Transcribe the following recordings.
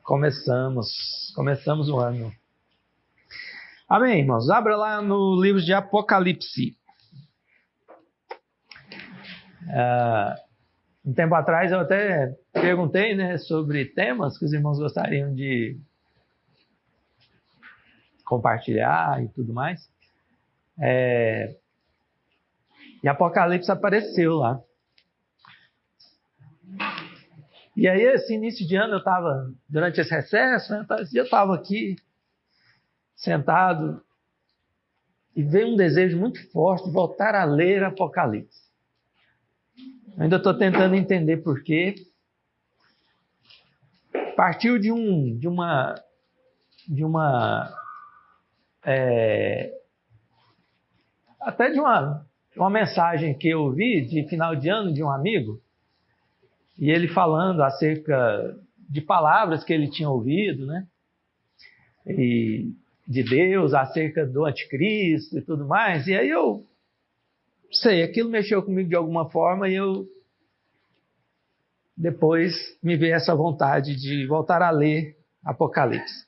Começamos o ano. Amém, irmãos? Abra lá no livro de Apocalipse. Um tempo atrás eu até perguntei, né, sobre temas que os irmãos gostariam de compartilhar e tudo mais. E Apocalipse apareceu lá. E aí, esse início de ano, eu estava, durante esse recesso, né, eu estava aqui, sentado, e veio um desejo muito forte de voltar a ler Apocalipse. Eu ainda estou tentando entender por quê. Partiu de uma mensagem que eu vi de final de ano de um amigo, e ele falando acerca de palavras que ele tinha ouvido, né? E de Deus, acerca do anticristo e tudo mais. E aí eu sei, aquilo mexeu comigo de alguma forma e eu depois me veio essa vontade de voltar a ler Apocalipse.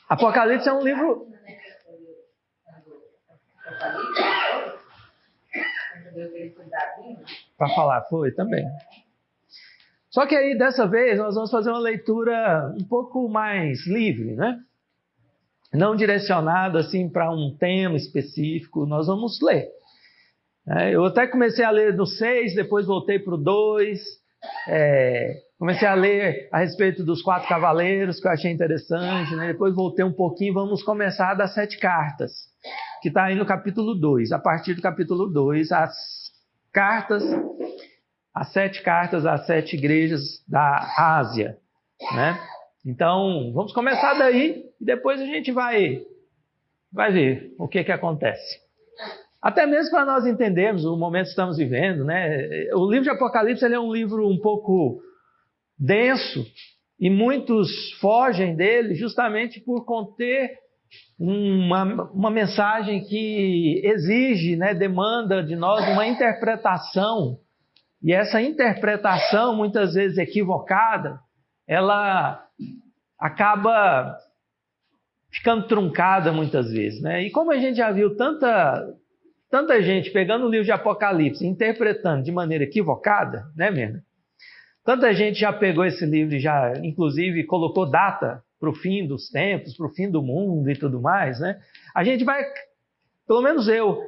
Apocalipse é um livro... Para falar, foi também. Só que aí, dessa vez, nós vamos fazer uma leitura um pouco mais livre, né? Não direcionada assim para um tema específico, nós vamos ler. Eu até comecei a ler do 6, depois voltei para o 2. Comecei a ler a respeito dos 4 cavaleiros, que eu achei interessante, né? Depois voltei um pouquinho, vamos começar das 7 cartas, que está aí no capítulo 2. A partir do capítulo 2, as 7 cartas às 7 igrejas da Ásia, né? Então, vamos começar daí e depois a gente vai ver o que acontece. Até mesmo para nós entendermos o momento que estamos vivendo, né? O livro de Apocalipse ele é um livro um pouco denso e muitos fogem dele justamente por conter uma mensagem que exige, né, demanda de nós uma interpretação. E essa interpretação, muitas vezes equivocada, ela acaba ficando truncada muitas vezes, né? E como a gente já viu tanta gente pegando o livro de Apocalipse e interpretando de maneira equivocada, né, Mirna? Tanta gente já pegou esse livro e já, inclusive, colocou data para o fim dos tempos, para o fim do mundo e tudo mais, né? A gente vai, pelo menos eu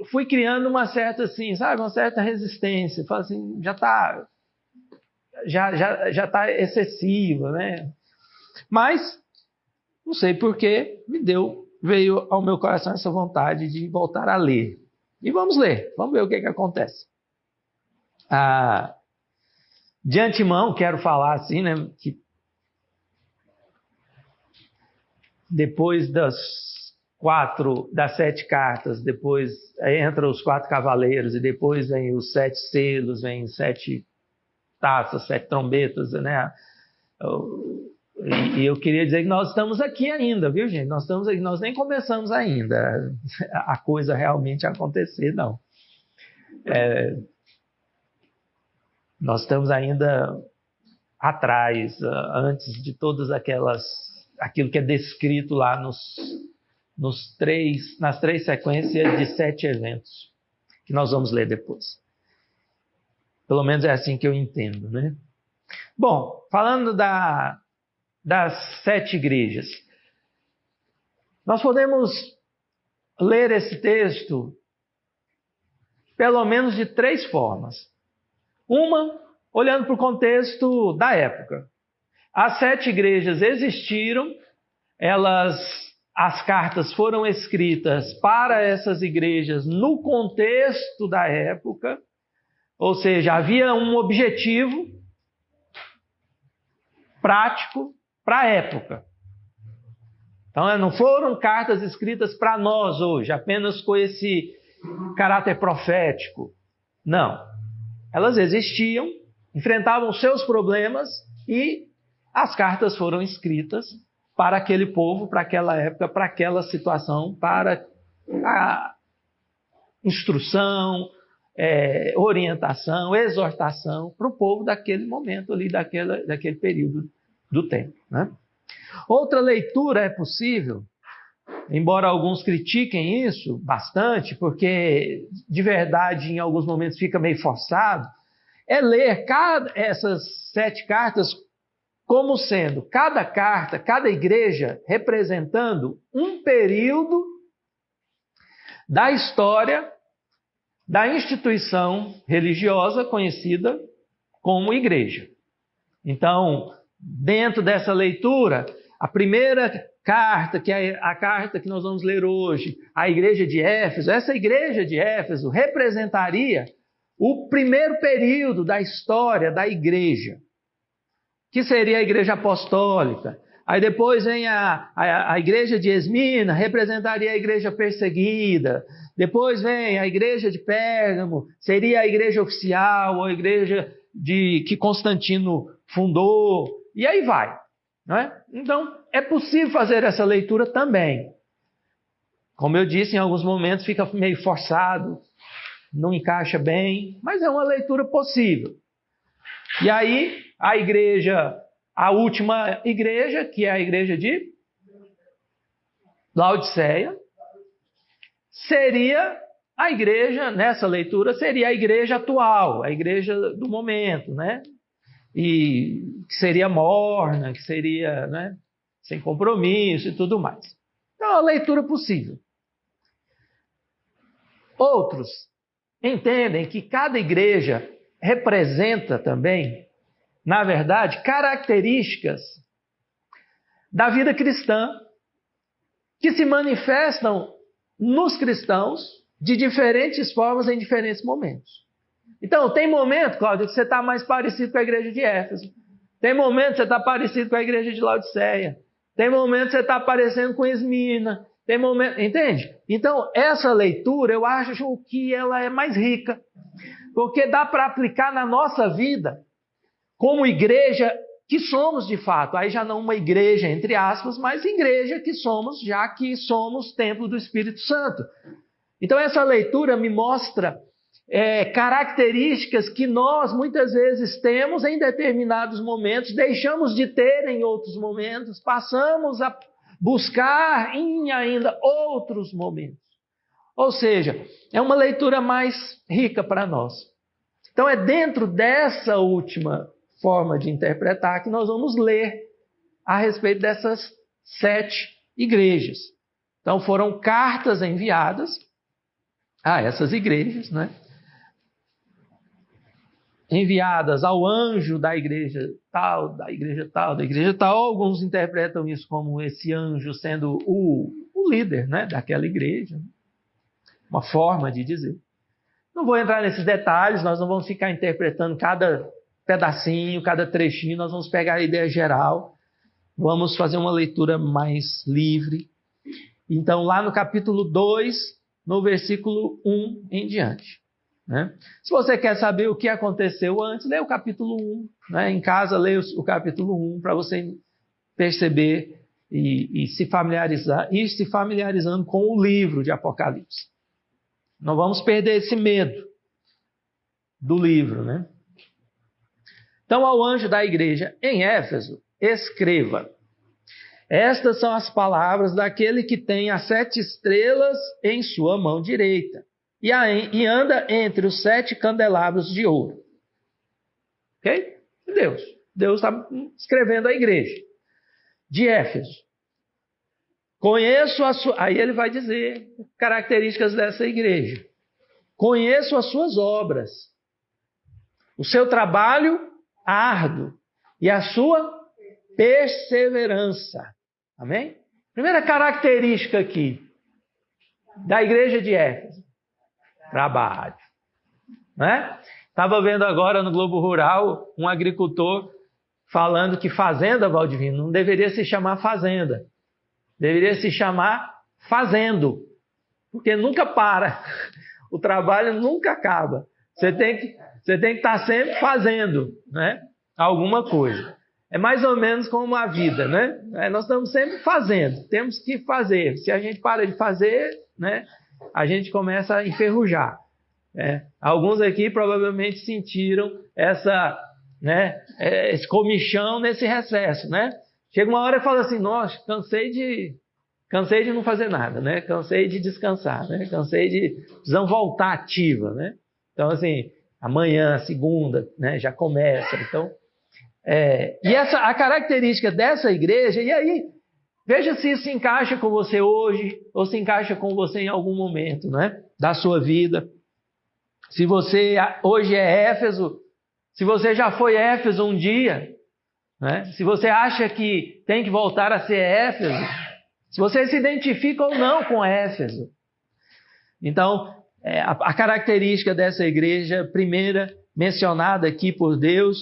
fui criando uma certa, assim, sabe, uma certa resistência. Falo assim, já tá excessiva, né? Mas, não sei porquê, veio ao meu coração essa vontade de voltar a ler. E vamos ler, vamos ver o que acontece. De antemão, quero falar assim, né, que depois das 7 cartas, depois entra os 4 cavaleiros, e depois vem os 7 selos, vem 7 taças, 7 trombetas, né? E eu queria dizer que nós estamos aqui ainda, viu, gente? Nós estamos aqui, nós nem começamos ainda a coisa realmente acontecer, não. Nós estamos ainda atrás, antes de todas aquilo que é descrito lá nas 3 sequências de 7 eventos, que nós vamos ler depois. Pelo menos é assim que eu entendo, né? Bom, falando das 7 igrejas, nós podemos ler esse texto pelo menos de 3 formas. Uma, olhando para o contexto da época. As 7 igrejas existiram, as cartas foram escritas para essas igrejas no contexto da época, ou seja, havia um objetivo prático para a época. Então, não foram cartas escritas para nós hoje, apenas com esse caráter profético. Não. Elas existiam, enfrentavam seus problemas e as cartas foram escritas para aquele povo, para aquela época, para aquela situação, para a instrução, orientação, exortação para o povo daquele momento ali, daquele período do tempo, né? Outra leitura é possível, embora alguns critiquem isso bastante, porque de verdade em alguns momentos fica meio forçado, é ler essas 7 cartas como sendo cada carta, cada igreja representando um período da história da instituição religiosa conhecida como igreja. Então, dentro dessa leitura, a primeira carta, que é a carta que nós vamos ler hoje, a igreja de Éfeso, essa igreja de Éfeso representaria o primeiro período da história da igreja, que seria a igreja apostólica. Aí depois vem a igreja de Esmina, representaria a igreja perseguida. Depois vem a igreja de Pérgamo, seria a igreja oficial, a igreja que Constantino fundou. E aí vai, não é? Então, é possível fazer essa leitura também. Como eu disse, em alguns momentos fica meio forçado, não encaixa bem, mas é uma leitura possível. E aí, a última igreja, que é a igreja de Laodiceia, seria a igreja, nessa leitura, seria a igreja atual, a igreja do momento, né? E que seria morna, que seria, né, sem compromisso e tudo mais. Então, é uma leitura possível. Outros entendem que cada igreja representa também, na verdade, características da vida cristã que se manifestam nos cristãos de diferentes formas em diferentes momentos. Então, tem momento, Cláudio, que você está mais parecido com a igreja de Éfeso. Tem momento que você está parecido com a igreja de Laodiceia. Tem momento que você está parecendo com Esmina. Tem momento, entende? Então, essa leitura, eu acho que ela é mais rica, porque dá para aplicar na nossa vida como igreja que somos de fato. Aí já não uma igreja, entre aspas, mas igreja que somos, já que somos templo do Espírito Santo. Então essa leitura me mostra características que nós muitas vezes temos em determinados momentos, deixamos de ter em outros momentos, passamos a buscar em ainda outros momentos. Ou seja, é uma leitura mais rica para nós. Então é dentro dessa última forma de interpretar que nós vamos ler a respeito dessas 7 igrejas. Então foram cartas enviadas a essas igrejas, né? Enviadas ao anjo da igreja tal, da igreja tal, da igreja tal. Alguns interpretam isso como esse anjo sendo o líder, né, daquela igreja. Uma forma de dizer. Não vou entrar nesses detalhes, nós não vamos ficar interpretando cada pedacinho, cada trechinho, nós vamos pegar a ideia geral, vamos fazer uma leitura mais livre. Então, lá no capítulo 2, no versículo 1 em diante. Né? Se você quer saber o que aconteceu antes, lê o capítulo 1. Né? Em casa, lê o capítulo 1 para você perceber e se familiarizar, ir se familiarizando com o livro de Apocalipse. Não vamos perder esse medo do livro, né? Então, ao anjo da igreja em Éfeso, escreva: estas são as palavras daquele que tem as 7 estrelas em sua mão direita e anda entre os 7 candelabros de ouro. Ok? Deus está escrevendo à igreja de Éfeso. Conheço a sua... Aí ele vai dizer características dessa igreja. Conheço as suas obras, o seu trabalho árduo e a sua perseverança. Amém? Primeira característica aqui da igreja de Éfeso: trabalho. Né? Estava vendo agora no Globo Rural um agricultor falando que fazenda, Valdivino, não deveria se chamar fazenda. Deveria se chamar fazendo. Porque nunca para. O trabalho nunca acaba. Você tem que estar sempre fazendo, né, alguma coisa. É mais ou menos como a vida, né? Nós estamos sempre fazendo. Temos que fazer. Se a gente para de fazer, né, a gente começa a enferrujar. Alguns aqui provavelmente sentiram esse comichão nesse recesso, né? Chega uma hora e fala assim, nossa, cansei de não fazer nada, né? Cansei de descansar, né? Precisamos voltar ativa, né? Então, assim, amanhã, segunda, né? Já começa. Então, e a característica dessa igreja, e aí, veja se isso se encaixa com você hoje, ou se encaixa com você em algum momento, né? Da sua vida. Se você hoje é Éfeso, se você já foi Éfeso um dia, né? Se você acha que tem que voltar a ser Éfeso, se você se identifica ou não com Éfeso. Então, a característica dessa igreja, primeira, mencionada aqui por Deus,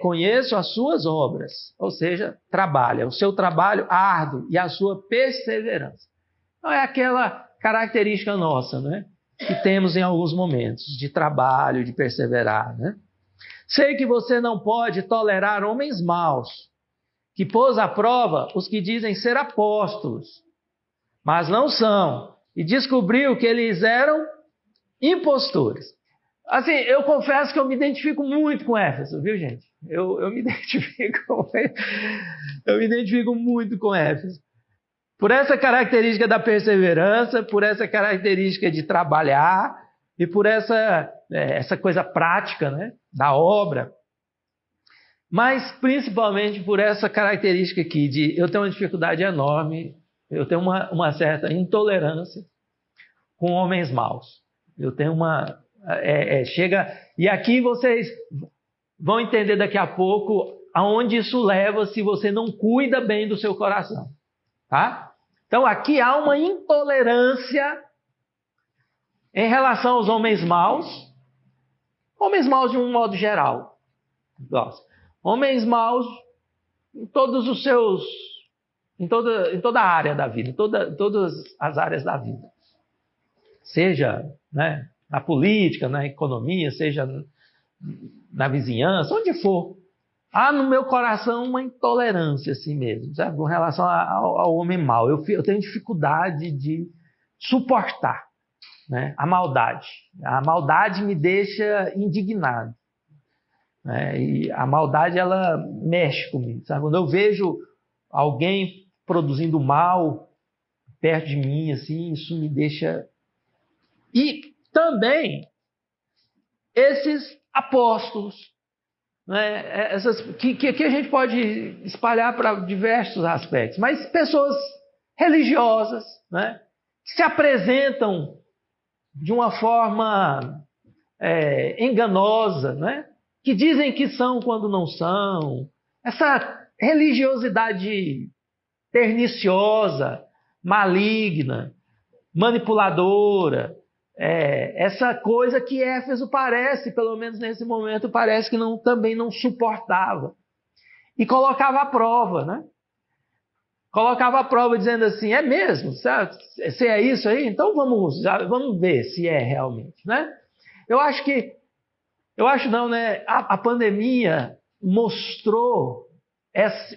conheço as suas obras, ou seja, trabalha, o seu trabalho árduo e a sua perseverança. Então, é aquela característica nossa, né? Que temos em alguns momentos, de trabalho, de perseverar, né? Sei que você não pode tolerar homens maus, que pôs à prova os que dizem ser apóstolos, mas não são, e descobriu que eles eram impostores. Assim, eu confesso que eu me identifico muito com Éfeso, viu, gente? Eu me identifico muito com Éfeso. Por essa característica da perseverança, por essa característica de trabalhar e por essa coisa prática, né, da obra. Mas principalmente por essa característica aqui de eu tenho uma dificuldade enorme, eu tenho uma certa intolerância com homens maus. Eu tenho e aqui vocês vão entender daqui a pouco aonde isso leva se você não cuida bem do seu coração, tá? Então aqui há uma intolerância em relação aos homens maus de um modo geral. Nossa. Homens maus em todos os seus, em toda a área da vida, todas as áreas da vida. Seja, né, na política, na economia, seja na vizinhança, onde for. Há no meu coração uma intolerância assim mesmo, sabe? Com relação ao homem mau. Eu tenho dificuldade de suportar, né, a maldade. A maldade me deixa indignado. E a maldade, ela mexe comigo, sabe? Quando eu vejo alguém produzindo mal perto de mim, assim, isso me deixa... E também esses apóstolos, né? Que a gente pode espalhar para diversos aspectos, mas pessoas religiosas, né? Que se apresentam de uma forma enganosa, né? Que dizem que são quando não são. Essa religiosidade perniciosa, maligna, manipuladora, essa coisa que Éfeso parece, pelo menos nesse momento, parece que também não suportava. E colocava à prova, né? Colocava à prova dizendo assim, é mesmo? Sabe? Se é isso aí, então vamos ver se é realmente, né? Eu acho não, né? A pandemia mostrou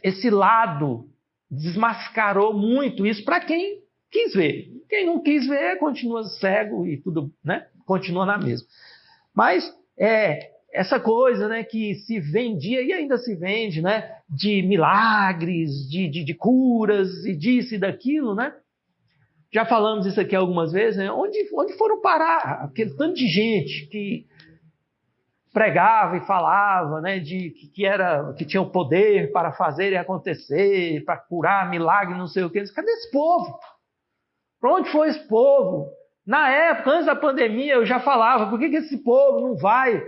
esse lado, desmascarou muito isso para quem quis ver. Quem não quis ver, continua cego e tudo, né? Continua na mesma. Mas essa coisa, né, que se vendia e ainda se vende, né, de milagres, de curas e disso e daquilo, né? Já falamos isso aqui algumas vezes, né? Onde foram parar aquele tanto de gente que pregava e falava, né, que tinha o poder para fazer e acontecer, para curar, milagre, não sei o quê. Cadê esse povo? Para onde foi esse povo? Na época, antes da pandemia, eu já falava, por que esse povo não vai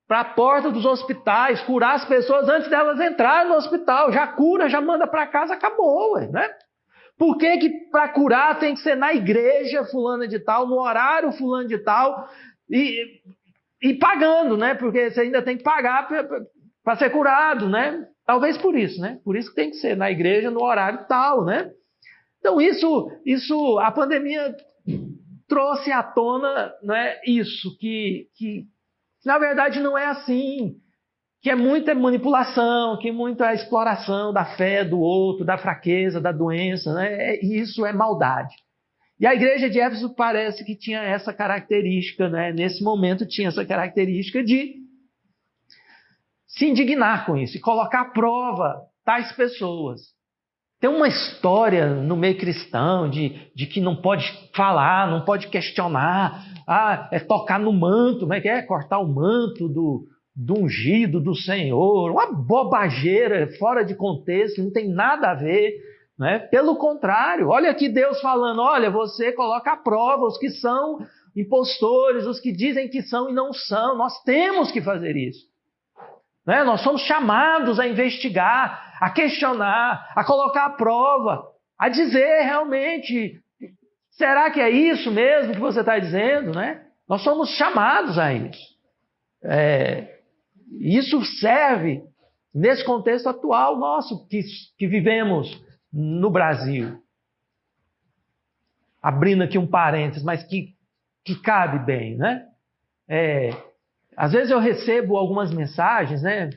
para a porta dos hospitais curar as pessoas antes delas entrarem no hospital? Já cura, já manda para casa, acabou, né? Por que para curar tem que ser na igreja fulana de tal, no horário fulano de tal, e pagando, né? Porque você ainda tem que pagar para ser curado, né? Talvez por isso, né? Por isso que tem que ser na igreja no horário tal, né? Então isso a pandemia trouxe à tona, né, isso, que na verdade não é assim, que é muita manipulação, que muita exploração da fé do outro, da fraqueza, da doença, né? Isso é maldade. E a igreja de Éfeso parece que tinha essa característica, né? Nesse momento tinha essa característica de se indignar com isso e colocar à prova tais pessoas. Tem uma história no meio cristão de que não pode falar, não pode questionar, é tocar no manto, como é que é? Cortar o manto do ungido do Senhor, uma bobageira fora de contexto, não tem nada a ver, né? Pelo contrário, olha aqui Deus falando, olha, você coloca à prova os que são impostores, os que dizem que são e não são, nós temos que fazer isso. Né? Nós somos chamados a investigar, a questionar, a colocar à prova, a dizer realmente, será que é isso mesmo que você está dizendo? Né? Nós somos chamados a isso. Isso serve nesse contexto atual nosso que vivemos no Brasil. Abrindo aqui um parênteses, mas que cabe bem, né? Às vezes eu recebo algumas mensagens, né?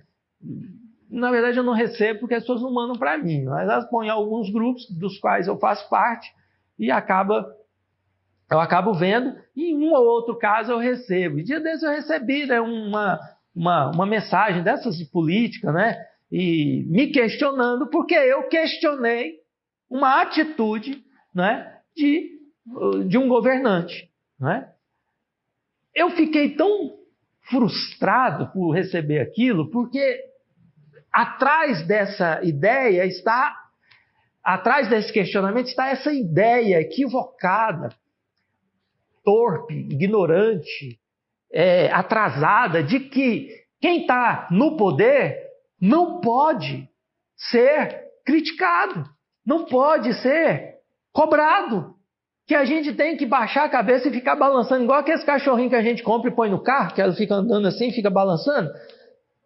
Na verdade eu não recebo porque as pessoas não mandam para mim, mas elas põem em alguns grupos dos quais eu faço parte e eu acabo vendo, e em um ou outro caso eu recebo. E dia desses eu recebi, né, uma mensagem dessas de política, né? E me questionando porque eu questionei uma atitude, né, de um governante, né? Eu fiquei tão frustrado por receber aquilo, porque atrás dessa ideia atrás desse questionamento está essa ideia equivocada, torpe, ignorante, atrasada, de que quem está no poder não pode ser criticado, não pode ser cobrado, que a gente tem que baixar a cabeça e ficar balançando, igual aqueles cachorrinhos que a gente compra e põe no carro, que ela fica andando assim, fica balançando,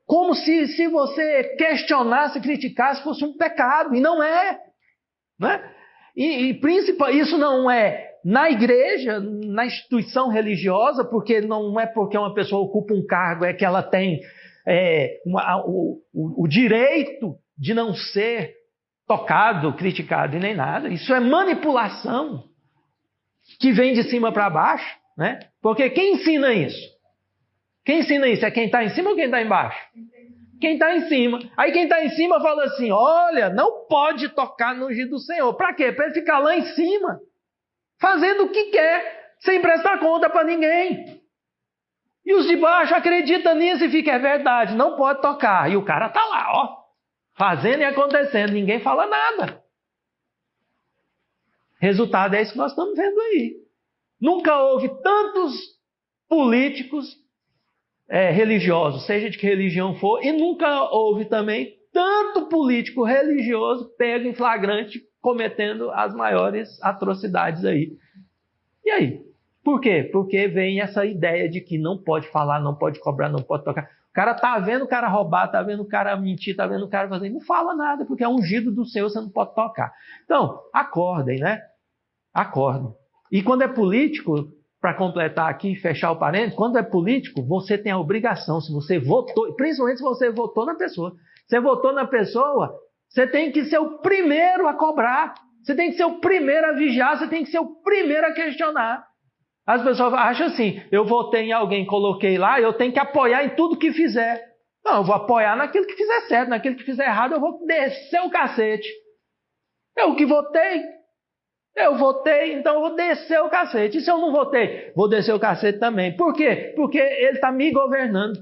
como se você questionasse, criticasse, fosse um pecado, e não é. Né? E isso não é na igreja, na instituição religiosa, porque não é porque uma pessoa ocupa um cargo, é que ela tem o direito de não ser tocado, criticado e nem nada. Isso é manipulação que vem de cima para baixo, né? Porque quem ensina isso? Quem ensina isso? É quem está em cima ou quem está embaixo? Quem está em cima. Aí quem está em cima fala assim, olha, não pode tocar no ungido do Senhor. Para quê? Para ele ficar lá em cima, fazendo o que quer, sem prestar conta para ninguém. E os de baixo acreditam nisso e ficam, é verdade, não pode tocar. E o cara está lá, ó, fazendo e acontecendo, ninguém fala nada. Resultado é isso que nós estamos vendo aí. Nunca houve tantos políticos religiosos, seja de que religião for, e nunca houve também tanto político religioso pego em flagrante cometendo as maiores atrocidades aí. E aí? Por quê? Porque vem essa ideia de que não pode falar, não pode cobrar, não pode tocar. O cara tá vendo o cara roubar, tá vendo o cara mentir, tá vendo o cara fazer, não fala nada, porque é ungido do Senhor, você não pode tocar. Então, acordem, né? Acordem. E quando é político, para completar aqui e fechar o parênteses, quando é político, você tem a obrigação, se você votou, principalmente se você votou na pessoa. Você votou na pessoa, você tem que ser o primeiro a cobrar, você tem que ser o primeiro a vigiar, você tem que ser o primeiro a questionar. As pessoas acham assim, eu votei em alguém, coloquei lá, eu tenho que apoiar em tudo que fizer. Não, eu vou apoiar naquilo que fizer certo, naquilo que fizer errado, eu vou descer o cacete. Eu que votei. Eu votei, então eu vou descer o cacete. E se eu não votei? Vou descer o cacete também. Por quê? Porque ele está me governando.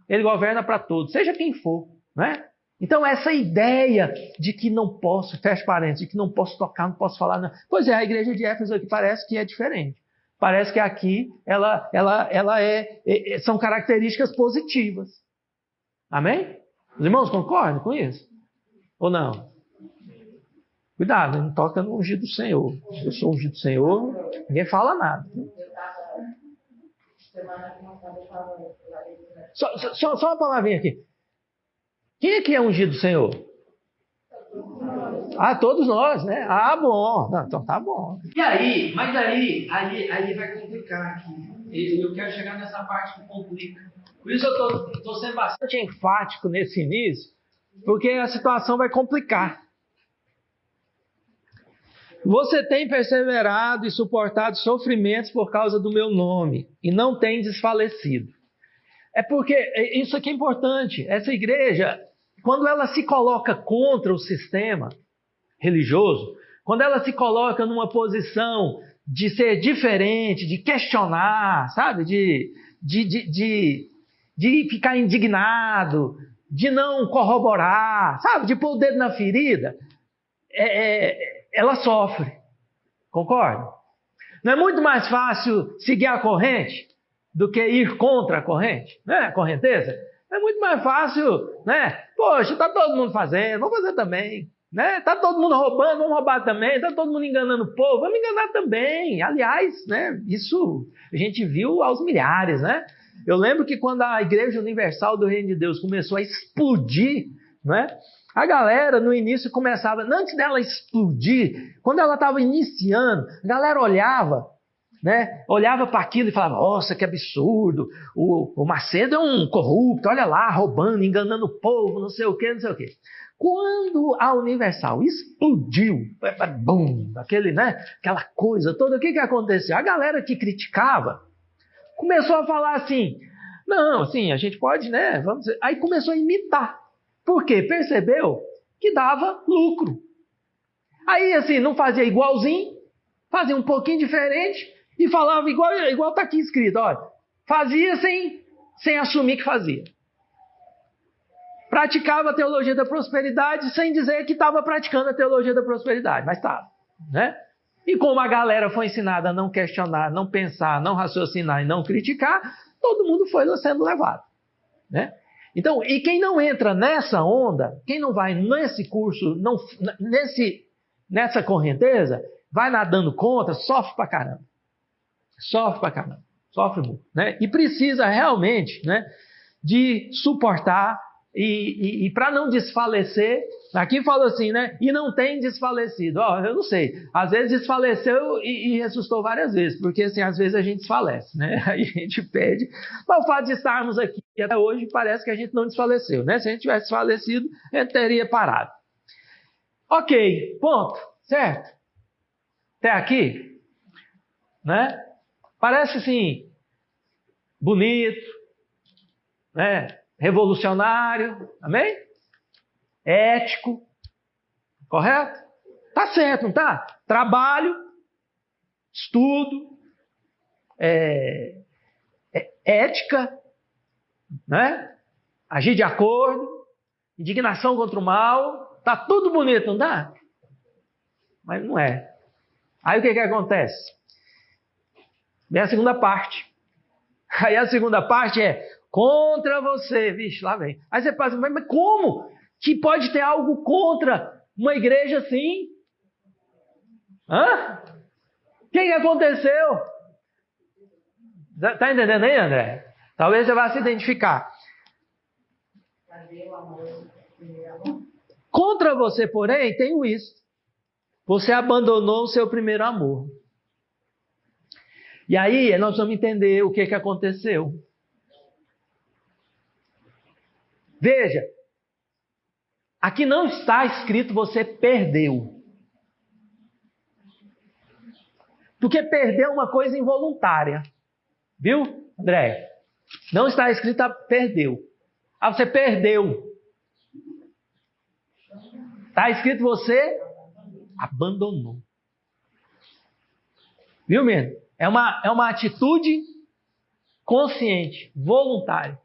Ele governa para todos, seja quem for. Né? Então essa ideia de que não posso, fecha parênteses, de que não posso tocar, não posso falar. Não. Pois é, a igreja de Éfeso aqui parece que é diferente. Parece que aqui são características positivas. Amém? Os irmãos concordam com isso? Ou não? Cuidado, não toca no ungido do Senhor. Se eu sou ungido do Senhor, ninguém fala nada. Só uma palavrinha aqui. Quem é que é ungido do Senhor? Ah, todos nós, né? Ah, bom. Não, então tá bom. E aí? Mas aí vai complicar aqui. Eu quero chegar nessa parte que complica. Por isso eu estou sendo bastante enfático nesse início, porque a situação vai complicar. Você tem perseverado e suportado sofrimentos por causa do meu nome e não tem desfalecido. É porque isso aqui é importante. Essa igreja, quando ela se coloca contra o sistema religioso, quando ela se coloca numa posição de ser diferente, de questionar, sabe? De ficar indignado, de não corroborar, sabe? De pôr o dedo na ferida, ela sofre. Concorda? Não é muito mais fácil seguir a corrente do que ir contra a corrente, né? A correnteza. É muito mais fácil, né? Poxa, está todo mundo fazendo, vamos fazer também. Né? Tá todo mundo roubando, vamos roubar também. Tá todo mundo enganando o povo, vamos enganar também. Aliás, né? Isso a gente viu aos milhares, né? Eu lembro que quando a Igreja Universal do Reino de Deus começou a explodir, né? A galera no início começava, antes dela explodir, quando ela estava iniciando, a galera olhava, né? Olhava para aquilo e falava, nossa, que absurdo, o Macedo é um corrupto, olha lá, roubando, enganando o povo, não sei o quê, não sei o quê. Quando a Universal explodiu, bum, aquela coisa toda, o que aconteceu? A galera que criticava começou a falar assim, não, assim, a gente pode, né? Vamos dizer. Aí começou a imitar. Por quê? Percebeu que dava lucro. Aí, assim, não fazia igualzinho, fazia um pouquinho diferente e falava igual está aqui escrito, olha, fazia sem assumir que fazia. Praticava a teologia da prosperidade sem dizer que estava praticando a teologia da prosperidade, mas estava, né? E como a galera foi ensinada a não questionar, não pensar, não raciocinar e não criticar, todo mundo foi sendo levado, né? Então, e quem não entra nessa onda, quem não vai nesse curso, nessa correnteza, vai nadando contra, sofre pra caramba. Sofre pra caramba. Sofre muito, né? E precisa realmente, né, de suportar e para não desfalecer, aqui fala assim, né? E não tem desfalecido. Eu não sei, às vezes desfaleceu e ressuscitou várias vezes, porque assim, às vezes a gente desfalece, né? Aí a gente pede. Mas o fato de estarmos aqui até hoje parece que a gente não desfaleceu, né? Se a gente tivesse desfalecido, a gente teria parado. Ok, ponto, certo? Até aqui, né? Parece assim, bonito, né? Revolucionário, amém? Ético, correto? Tá certo, não tá? Trabalho, estudo, ética, né? Agir de acordo, indignação contra o mal, tá tudo bonito, não tá? Mas não é. Aí o que acontece? Vem a segunda parte. Aí a segunda parte é contra você. Vixe, lá vem. Aí você pensa, mas como que pode ter algo contra uma igreja assim? Hã? O que aconteceu? Tá entendendo aí, André? Talvez você vá se identificar. Contra você, porém, tenho isso. Você abandonou o seu primeiro amor. E aí nós vamos entender o que aconteceu. Veja, aqui não está escrito você perdeu. Porque perder é uma coisa involuntária. Viu, André? Não está escrito perdeu. Você perdeu. Está escrito você abandonou. Viu, mesmo? É uma atitude consciente, voluntária.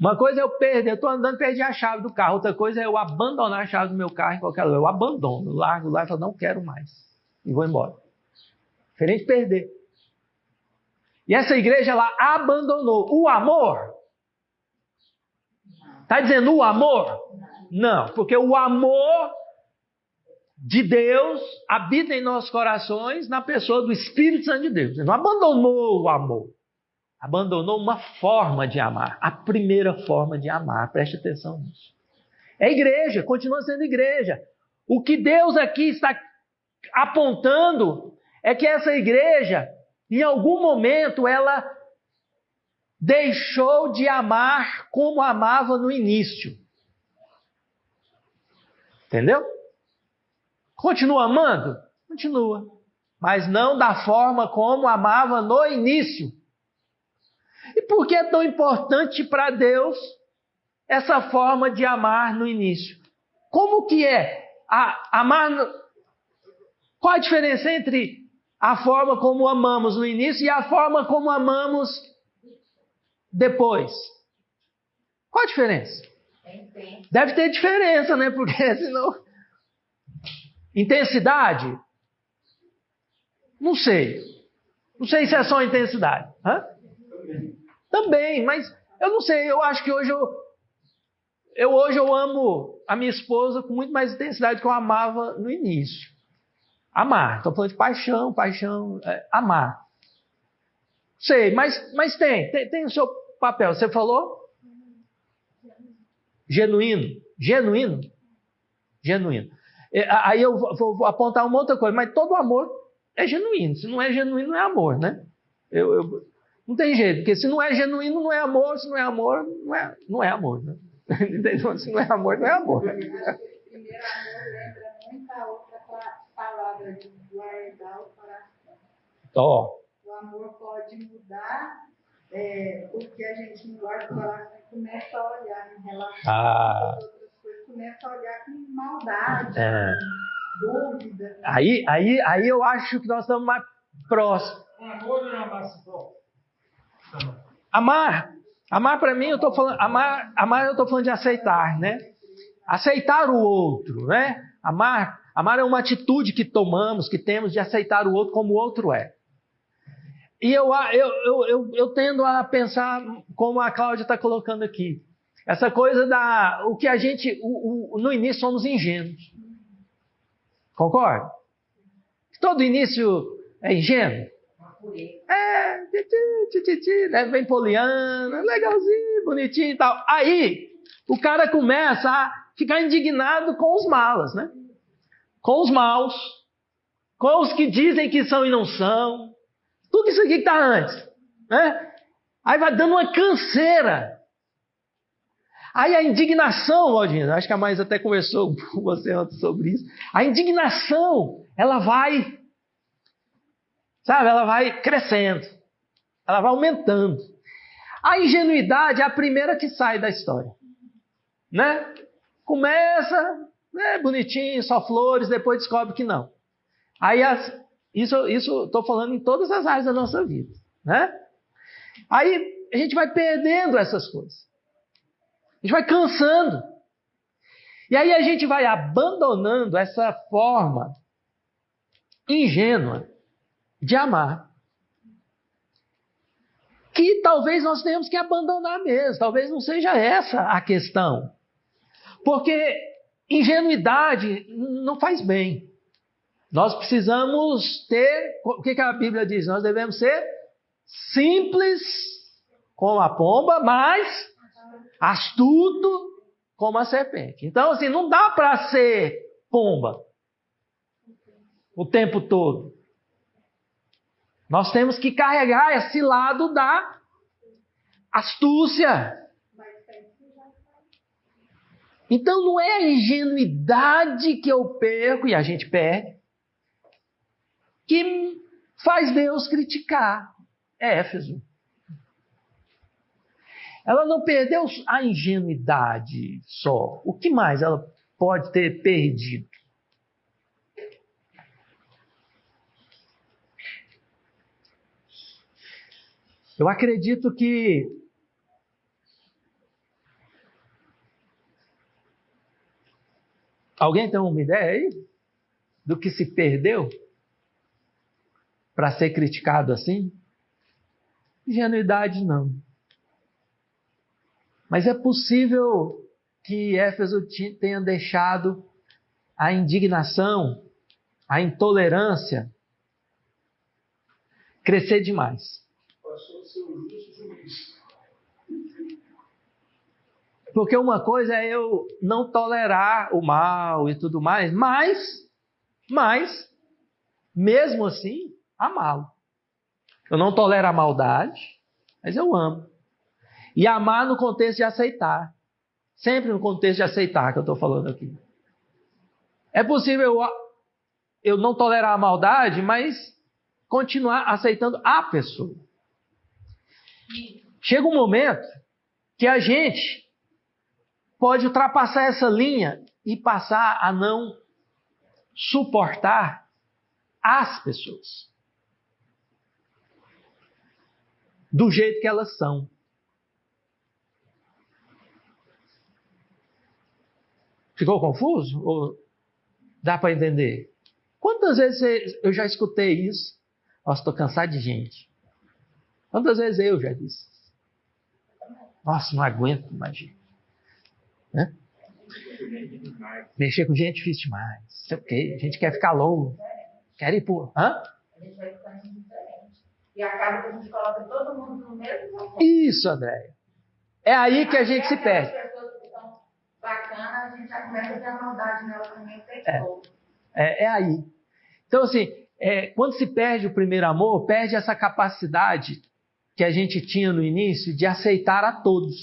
Uma coisa é eu perder, eu estou andando e perdi a chave do carro. Outra coisa é eu abandonar a chave do meu carro em qualquer lugar. Eu abandono, eu largo lá e falo, não quero mais. E vou embora. Diferente de perder. E essa igreja, ela abandonou o amor. Está dizendo o amor? Não, porque o amor de Deus habita em nossos corações na pessoa do Espírito Santo de Deus. Ele não abandonou o amor. Abandonou uma forma de amar. A primeira forma de amar. Preste atenção nisso. É igreja, continua sendo igreja. O que Deus aqui está apontando é que essa igreja, em algum momento, ela deixou de amar como amava no início. Entendeu? Continua amando? Continua. Mas não da forma como amava no início. E por que é tão importante para Deus essa forma de amar no início? Como que é? Amar... Qual a diferença entre a forma como amamos no início e a forma como amamos depois? Qual a diferença? Deve ter diferença, né? Porque senão... Intensidade? Não sei. Não sei se é só intensidade. Hã? Também, mas eu não sei. Eu acho que hoje eu amo a minha esposa com muito mais intensidade que eu amava no início. Amar. Estou falando de paixão, amar. Sei, mas tem o seu papel. Você falou? Genuíno. Aí eu vou apontar uma outra coisa, mas todo amor é genuíno. Se não é genuíno, não é amor, né? Não tem jeito, porque se não é genuíno, não é amor. Se não é amor, não é amor, né? Se não é amor, não é amor. Primeiro amor lembra muito a outra palavra de guardar o coração. O amor pode mudar porque a gente não guarda o coração e começa a olhar em relação às outras coisas, começa a olhar com maldade, dúvida. Aí eu acho que nós estamos mais próximos. Amor não é amar-se próprio. Amar para mim, eu estou falando, amar eu estou falando de aceitar, né? Aceitar o outro, né? Amar é uma atitude que tomamos, que temos de aceitar o outro como o outro é. E eu tendo a pensar como a Cláudia está colocando aqui. Essa coisa o que a gente, no início somos ingênuos. Concorda? Todo início é ingênuo. Né? Vem poliana, legalzinho, bonitinho e tal. Aí, o cara começa a ficar indignado com os malas, né? Com os maus, com os que dizem que são e não são. Tudo isso aqui que está antes, né? Aí vai dando uma canseira. Aí a indignação, Valdinho, acho que a Mais até conversou com você antes sobre isso. A indignação, ela vai crescendo. Ela vai aumentando. A ingenuidade é a primeira que sai da história. Né? Começa, bonitinho, só flores, depois descobre que não. Aí isso estou falando em todas as áreas da nossa vida. Né? Aí a gente vai perdendo essas coisas. A gente vai cansando. E aí a gente vai abandonando essa forma ingênua de amar. Que talvez nós tenhamos que abandonar mesmo. Talvez não seja essa a questão. Porque ingenuidade não faz bem. Nós precisamos ter... O que a Bíblia diz? Nós devemos ser simples como a pomba, mas astuto como a serpente. Então, assim, não dá para ser pomba o tempo todo. Nós temos que carregar esse lado da astúcia. Então não é a ingenuidade que eu perco, e a gente perde, que faz Deus criticar Éfeso. Ela não perdeu a ingenuidade só. O que mais ela pode ter perdido? Eu acredito que alguém tem uma ideia aí do que se perdeu para ser criticado assim? Ingenuidade não. Mas é possível que Éfeso tenha deixado a indignação, a intolerância crescer demais. Passou a ser o justo juiz. Porque uma coisa é eu não tolerar o mal e tudo mais, mas mesmo assim, amá-lo. Eu não tolero a maldade, mas eu amo. E amar no contexto de aceitar. Sempre no contexto de aceitar que eu estou falando aqui. É possível eu não tolerar a maldade, mas continuar aceitando a pessoa. Chega um momento que a gente pode ultrapassar essa linha e passar a não suportar as pessoas do jeito que elas são. Ficou confuso? Ou dá para entender? Quantas vezes eu já escutei isso? Nossa, estou cansado de gente. Quantas vezes eu já disse? Nossa, não aguento mais gente. Né? Mexer com gente é difícil demais. Sei o quê. A gente quer ficar longo. Quer ir por... Hã? A gente vai ficando diferente. E acaba que a gente coloca todo mundo no mesmo momento. Isso, Andréia. É aí que a gente se perde. As pessoas que estão bacanas, a gente já começa a ver a maldade nela também o tempo todo. É aí. Então, assim, quando se perde o primeiro amor, perde essa capacidade que a gente tinha no início de aceitar a todos.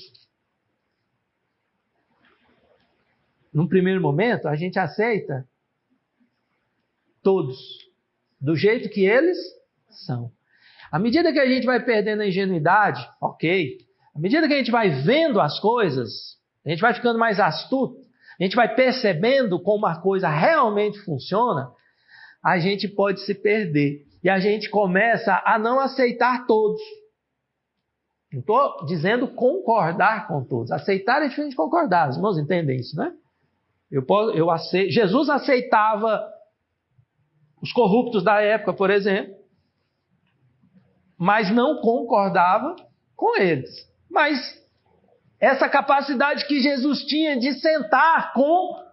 Num primeiro momento, a gente aceita todos, do jeito que eles são. À medida que a gente vai perdendo a ingenuidade, ok. À medida que a gente vai vendo as coisas, a gente vai ficando mais astuto, a gente vai percebendo como a coisa realmente funciona, a gente pode se perder. E a gente começa a não aceitar todos. Não estou dizendo concordar com todos. Aceitar é diferente de concordar. Os irmãos entendem isso, né? Jesus aceitava os corruptos da época, por exemplo, mas não concordava com eles. Mas essa capacidade que Jesus tinha de sentar com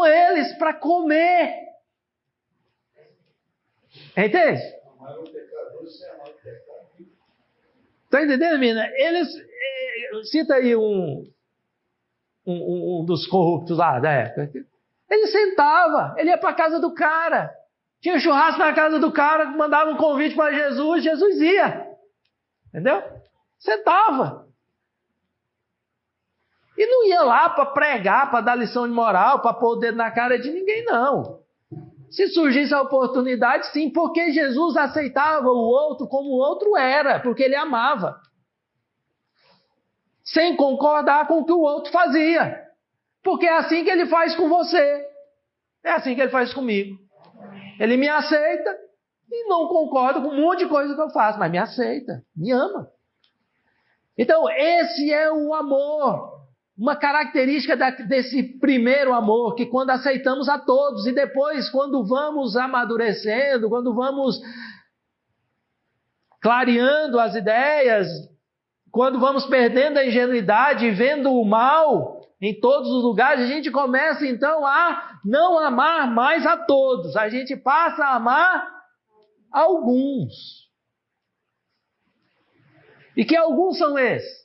eles para comer. Entende? Está entendendo, menina? Eles, cita aí um dos corruptos lá da época. Ele sentava, ele ia para a casa do cara. Tinha churrasco na casa do cara, mandava um convite para Jesus, Jesus ia. Entendeu? Sentava. E não ia lá para pregar, para dar lição de moral, para pôr o dedo na cara de ninguém, não. Se surgisse a oportunidade, sim, porque Jesus aceitava o outro como o outro era, porque ele amava. Sem concordar com o que o outro fazia. Porque é assim que ele faz com você. É assim que ele faz comigo. Ele me aceita e não concorda com um monte de coisa que eu faço, mas me aceita, me ama. Então, esse é o amor. Uma característica desse primeiro amor, que quando aceitamos a todos, e depois, quando vamos amadurecendo, quando vamos clareando as ideias, quando vamos perdendo a ingenuidade e vendo o mal em todos os lugares, a gente começa então a não amar mais a todos. A gente passa a amar alguns. E que alguns são esses?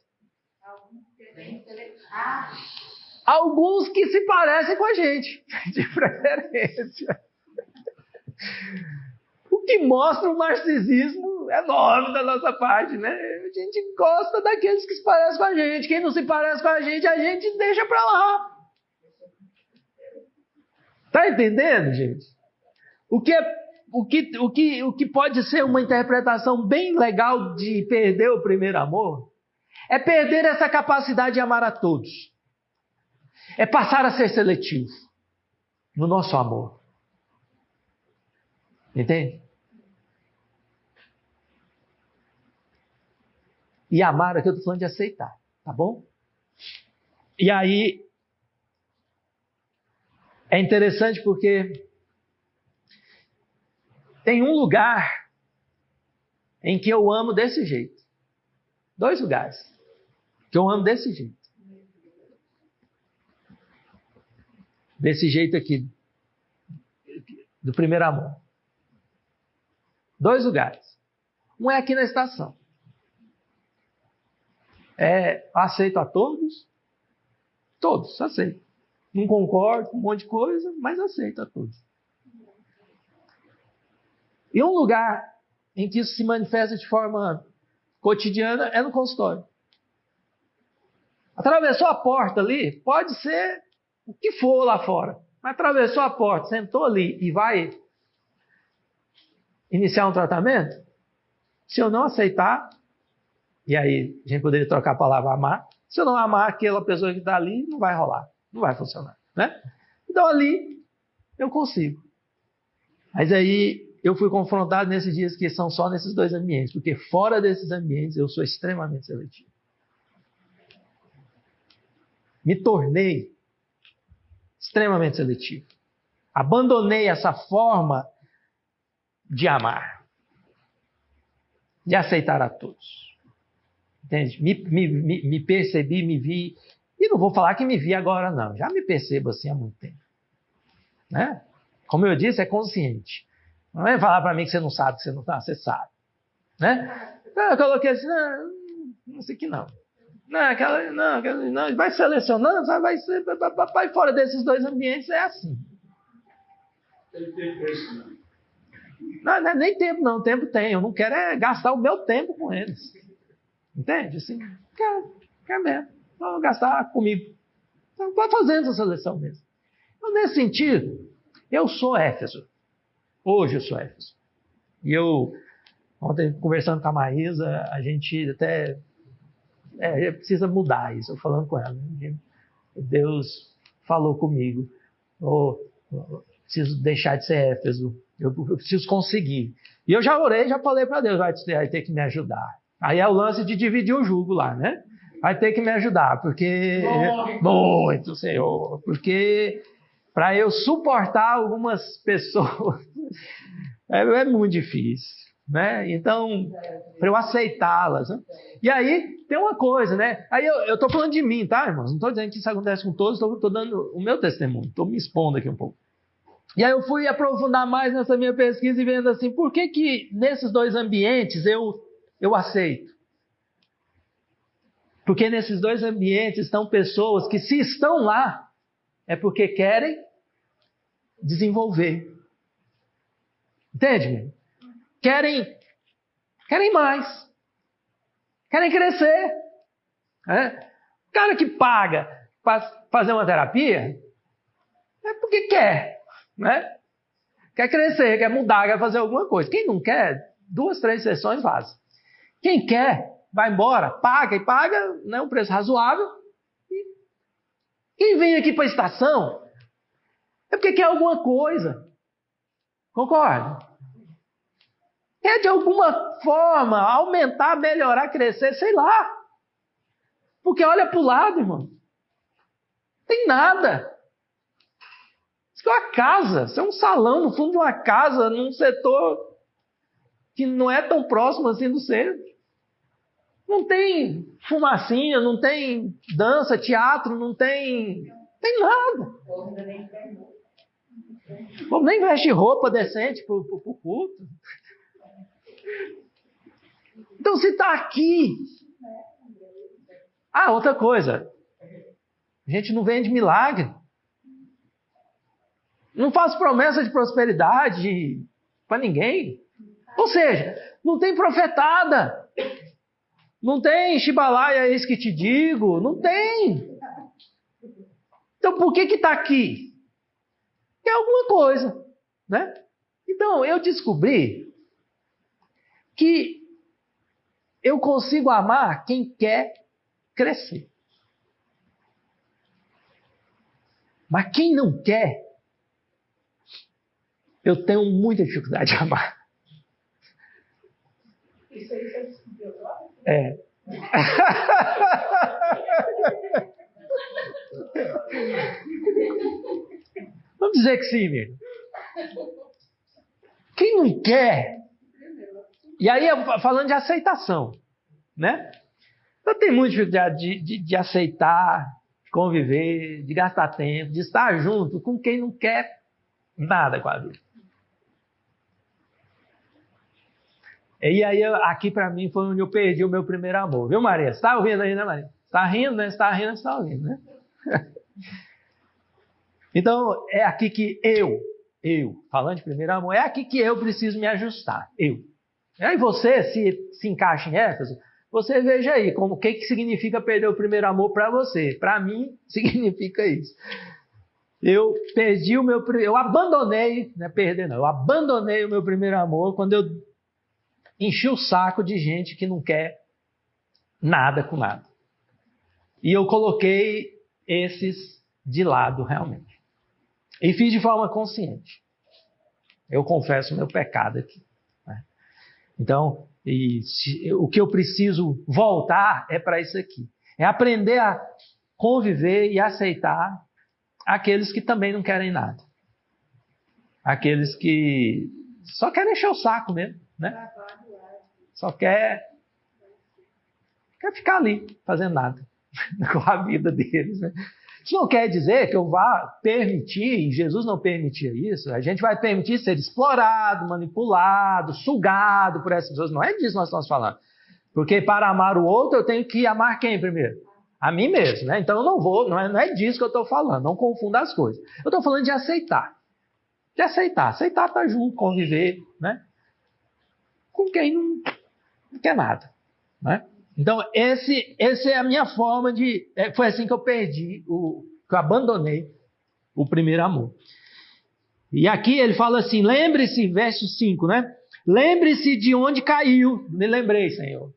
Alguns que se parecem com a gente, de preferência. O que mostra um narcisismo enorme da nossa parte, né? A gente gosta daqueles que se parecem com a gente. Quem não se parece com a gente deixa pra lá. Tá entendendo, gente? O que pode ser uma interpretação bem legal de perder o primeiro amor é perder essa capacidade de amar a todos. É passar a ser seletivo no nosso amor. Entende? E amar, aqui eu estou falando de aceitar, tá bom? E aí, é interessante porque tem um lugar em que eu amo desse jeito. 2 lugares que eu amo desse jeito. Desse jeito aqui, do primeiro amor. 2 lugares. Um é aqui na estação. Aceito a todos. Todos, aceito. Não concordo com um monte de coisa, mas aceito a todos. E um lugar em que isso se manifesta de forma cotidiana é no consultório. Atravessou a porta ali, pode ser o que for lá fora. Mas atravessou a porta, sentou ali e vai iniciar um tratamento? Se eu não aceitar, e aí a gente poderia trocar a palavra amar, se eu não amar aquela pessoa que está ali, não vai rolar, não vai funcionar, né? Então ali eu consigo. Mas aí eu fui confrontado nesses dias que são só nesses dois ambientes, porque fora desses ambientes eu sou extremamente seletivo. Me tornei extremamente seletivo. Abandonei essa forma de amar, de aceitar a todos. Entende? Me percebi, me vi, e não vou falar que me vi agora não, já me percebo assim há muito tempo. Né? Como eu disse, é consciente. Não é falar para mim que você não sabe, que você não está, você sabe. Né? Eu coloquei assim, não sei que não. Não, vai selecionando, vai fora desses dois ambientes, é assim. Tem tempo para isso, Não é nem tempo não, tempo tem. Eu não quero é gastar o meu tempo com eles. Entende? Assim, quer mesmo. Vou gastar comigo. Então, vai fazendo essa seleção mesmo. Então, nesse sentido, eu sou Éfeso. Hoje eu sou Éfeso. E ontem, conversando com a Maísa, a gente até precisa mudar isso. Eu falando com ela. Deus falou comigo. Preciso deixar de ser Éfeso. Eu preciso conseguir. E eu já orei, já falei para Deus, vai ter que me ajudar. Aí é o lance de dividir o jugo lá, né? Vai ter que me ajudar, porque... Muito, Senhor. Porque para eu suportar algumas pessoas é muito difícil, né? Então, para eu aceitá-las. Né? E aí, tem uma coisa, né? Aí eu estou falando de mim, tá, irmãos? Não estou dizendo que isso acontece com todos, estou dando o meu testemunho. Estou me expondo aqui um pouco. E aí eu fui aprofundar mais nessa minha pesquisa e vendo assim, por que nesses dois ambientes eu aceito? Porque nesses dois ambientes estão pessoas que, se estão lá, é porque querem desenvolver. Entende? Querem mais. Querem crescer. O cara que paga para fazer uma terapia é porque quer. Né? Quer crescer, quer mudar, quer fazer alguma coisa. Quem não quer, 2, 3 sessões faz. Quem quer, vai embora, paga e paga, né, um preço razoável. E quem vem aqui para a estação é porque quer alguma coisa. Concorda? Quer de alguma forma aumentar, melhorar, crescer, sei lá. Porque olha para o lado, irmão. Não tem nada. Isso é uma casa, isso é um salão no fundo de uma casa, num setor que não é tão próximo assim do centro. Não tem fumacinha, não tem dança, teatro, não tem nada. O povo nem veste roupa decente para o culto. Então, se está aqui... outra coisa. A gente não vende milagre. Não faz promessa de prosperidade para ninguém. Ou seja, não tem profetada. Não tem Shibalaia, eis que te digo. Não tem. Então por que está aqui? É alguma coisa. Né? Então eu descobri que eu consigo amar quem quer crescer. Mas quem não quer, eu tenho muita dificuldade de amar. Isso aí você descobriu agora? É. Vamos dizer que sim, mesmo. Quem não quer? E aí, falando de aceitação, né? Eu tenho muita dificuldade de aceitar, de conviver, de gastar tempo, de estar junto com quem não quer nada com a vida. E aí, aqui para mim, foi onde eu perdi o meu primeiro amor. Viu, Maria? Você está ouvindo aí, né, Maria? Você está rindo, né? Você está rindo, você está ouvindo, né? Então, é aqui que falando de primeiro amor, é aqui que eu preciso me ajustar. E aí você, se encaixa em Éfeso, você veja aí o que significa perder o primeiro amor para você. Para mim, significa isso. eu abandonei, não é perder não, eu abandonei o meu primeiro amor quando eu enchi o saco de gente que não quer nada com nada. E eu coloquei esses de lado realmente. E fiz de forma consciente. Eu confesso o meu pecado aqui. Né? Então, o que eu preciso voltar é para isso aqui. É aprender a conviver e aceitar aqueles que também não querem nada. Aqueles que só querem encher o saco mesmo, né? Só quer ficar ali, fazendo nada com a vida deles, né? Isso não quer dizer que eu vá permitir, e Jesus não permitia isso, a gente vai permitir ser explorado, manipulado, sugado por essas pessoas. Não é disso que nós estamos falando. Porque para amar o outro, eu tenho que amar quem primeiro? A mim mesmo, né? Então eu não vou, não é disso que eu estou falando, não confunda as coisas. Eu estou falando de aceitar. De aceitar. Aceitar estar junto, conviver, né? Com quem não quer nada, né? Então, essa é a minha forma de... Foi assim que eu perdi, que eu abandonei o primeiro amor. E aqui ele fala assim, lembre-se, verso 5, né? Lembre-se de onde caiu. Me lembrei, Senhor.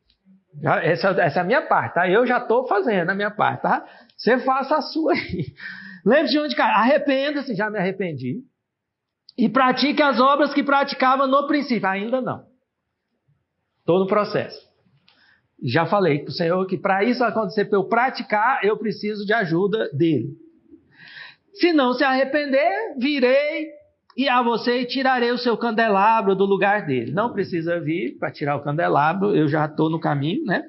Essa é a minha parte, tá? Eu já estou fazendo a minha parte, tá? Você faça a sua aí. Lembre-se de onde caiu. Arrependa-se, já me arrependi. E pratique as obras que praticava no princípio. Ainda não. Estou no processo. Já falei para o Senhor que para isso acontecer, para eu praticar, eu preciso de ajuda dele. Se não se arrepender, virei a você e tirarei o seu candelabro do lugar dele. Não precisa vir para tirar o candelabro, eu já estou no caminho, né?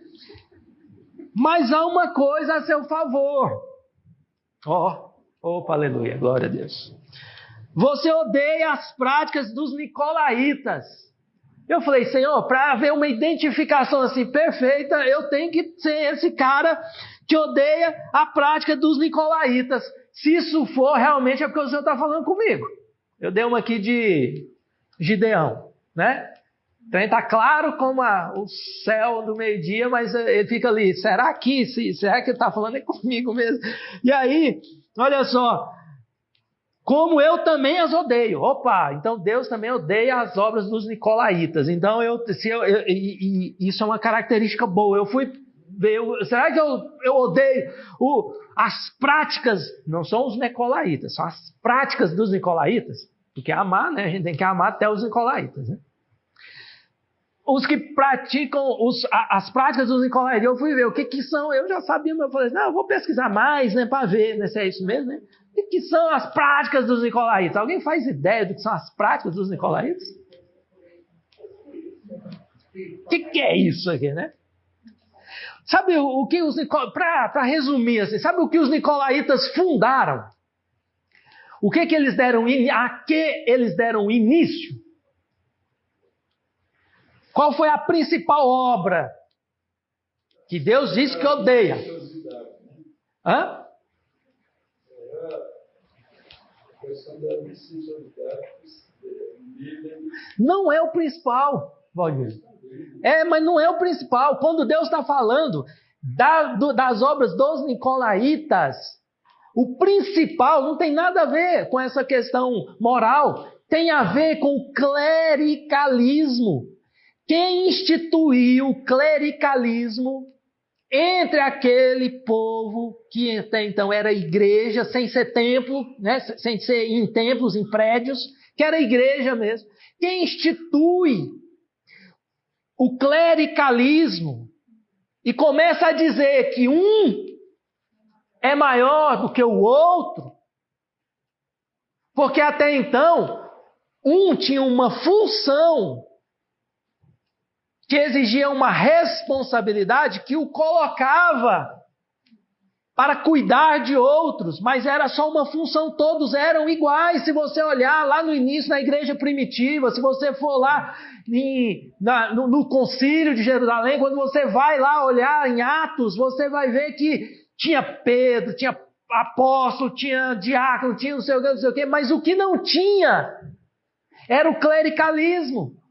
Mas há uma coisa a seu favor. Opa, aleluia, glória a Deus. Você odeia as práticas dos nicolaítas. Eu falei, Senhor, para haver uma identificação assim perfeita, eu tenho que ser esse cara que odeia a prática dos nicolaítas. Se isso for realmente é porque o Senhor está falando comigo. Eu dei uma aqui de Gideão, né? Então está claro como o céu do meio-dia, mas ele fica ali, será que ele está falando comigo mesmo? E aí, olha só, como eu também as odeio. Opa, então Deus também odeia as obras dos nicolaítas. Então, isso é uma característica boa. Eu fui ver, será que eu odeio as práticas, não são os nicolaítas, são as práticas dos nicolaítas? Porque amar, né? A gente tem que amar até os nicolaítas, né? Os que praticam as práticas dos nicolaítas, eu fui ver o que são, eu já sabia, mas eu falei, não, eu vou pesquisar mais, né, para ver, né, se é isso mesmo, né? O que são as práticas dos nicolaítas? Alguém faz ideia do que são as práticas dos nicolaítas? O que é isso aqui, né? Sabe o que os nicolaítas, para resumir assim, sabe o que os nicolaítas fundaram? O que eles deram, a que eles deram início? Qual foi a principal obra que Deus disse que odeia? Hã? Não é o principal, Valdir. Mas não é o principal. Quando Deus está falando das obras dos nicolaítas, o principal não tem nada a ver com essa questão moral. Tem a ver com o clericalismo. Quem instituiu o clericalismo entre aquele povo que até então era igreja, sem ser templo, né, sem ser em templos, em prédios, que era igreja mesmo. Quem institui o clericalismo e começa a dizer que um é maior do que o outro, porque até então um tinha uma função que exigia uma responsabilidade que o colocava para cuidar de outros, mas era só uma função, todos eram iguais. Se você olhar lá no início, na igreja primitiva, se você for lá no concílio de Jerusalém, quando você vai lá olhar em Atos, você vai ver que tinha Pedro, tinha apóstolo, tinha diácono, tinha não sei o que, mas o que não tinha era o clericalismo.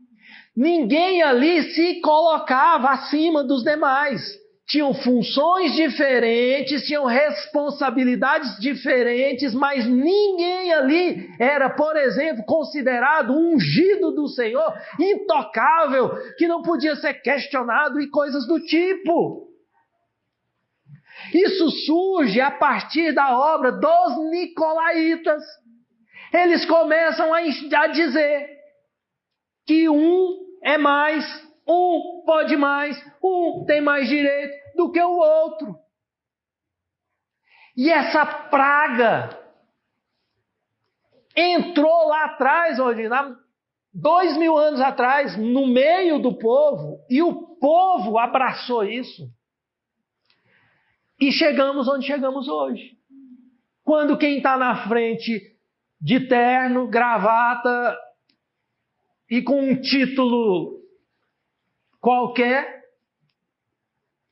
Ninguém ali se colocava acima dos demais. tinham funções diferentes, tinham responsabilidades diferentes, mas ninguém ali era, por exemplo, considerado ungido do Senhor, intocável, que não podia ser questionado e coisas do tipo. Isso surge a partir da obra dos nicolaítas. Eles começam a dizer que um é mais, um pode mais, um tem mais direito do que o outro. E essa praga entrou lá atrás, 2000 anos atrás, no meio do povo, e o povo abraçou isso. E chegamos onde chegamos hoje. Quando quem está na frente de terno, gravata e com um título qualquer,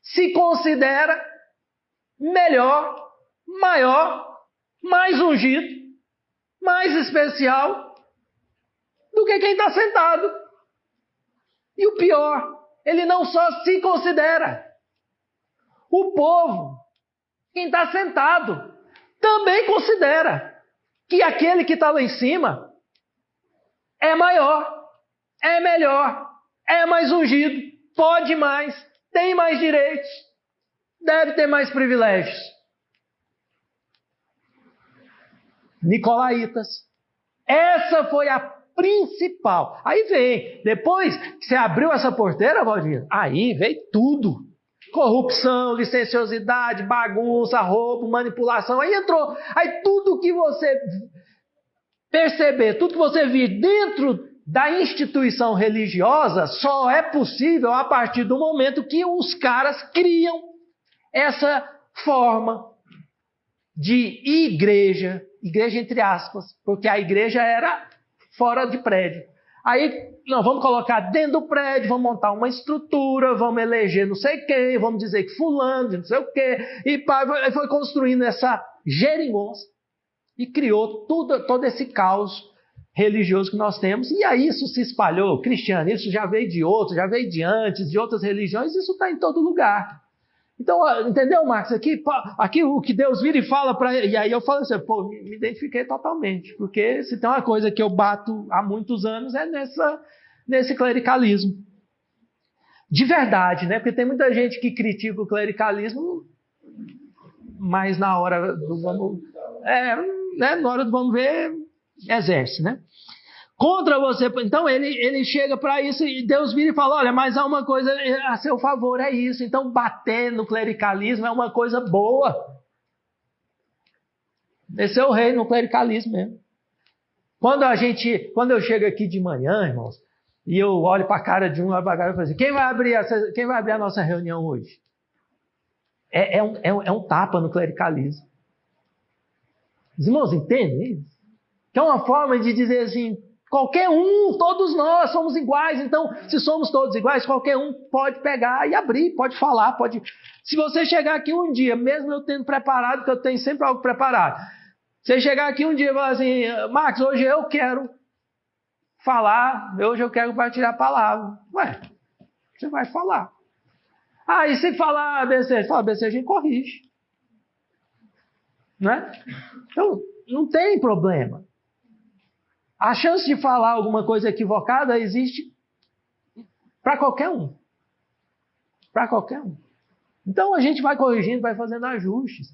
se considera melhor, maior, mais ungido, mais especial do que quem está sentado. E o pior, ele não só se considera. O povo, quem está sentado, também considera que aquele que está lá em cima é maior, é melhor, é mais ungido, pode mais, tem mais direitos, deve ter mais privilégios. Nicolaítas. Essa foi a principal. Aí vem, depois que você abriu essa porteira, Valdir, aí veio tudo. Corrupção, licenciosidade, bagunça, roubo, manipulação. Aí entrou. Aí tudo que você perceber, tudo que você vir dentro da instituição religiosa só é possível a partir do momento que os caras criam essa forma de igreja entre aspas, porque a igreja era fora de prédio. Aí, não, vamos colocar dentro do prédio, vamos montar uma estrutura, vamos eleger não sei quem, vamos dizer que fulano, não sei o quê, e foi construindo essa geringonça e criou todo esse caos religioso que nós temos, e aí isso se espalhou, cristianismo, isso já veio de outros, já veio de antes, de outras religiões, isso está em todo lugar. Então, entendeu, Marcos? Aqui o que Deus vira e fala para ele, e aí eu falo assim, me identifiquei totalmente, porque se tem uma coisa que eu bato há muitos anos é nesse clericalismo. De verdade, né? Porque tem muita gente que critica o clericalismo, mas na hora do vamos... na hora do vamos ver, exerce, né? Contra você, então ele chega para isso e Deus vira e fala, olha, mas há uma coisa a seu favor, é isso. Então bater no clericalismo é uma coisa boa. Esse é o rei no clericalismo mesmo. Quando eu chego aqui de manhã, irmãos, e eu olho para a cara de um, olho para a cara e falo assim, quem vai abrir a nossa reunião hoje? É um tapa no clericalismo. Os irmãos entendem isso? Que é uma forma de dizer assim, qualquer um, todos nós somos iguais, então se somos todos iguais, qualquer um pode pegar e abrir, pode falar, pode... Se você chegar aqui um dia, mesmo eu tendo preparado, porque eu tenho sempre algo preparado, você chegar aqui um dia e falar assim, Marcos, hoje eu quero falar, hoje eu quero partilhar a palavra. Ué, você vai falar. E se falar ABC, fala ABC, a gente corrige. Né? Então, não tem problema. A chance de falar alguma coisa equivocada existe para qualquer um. Para qualquer um. Então a gente vai corrigindo, vai fazendo ajustes.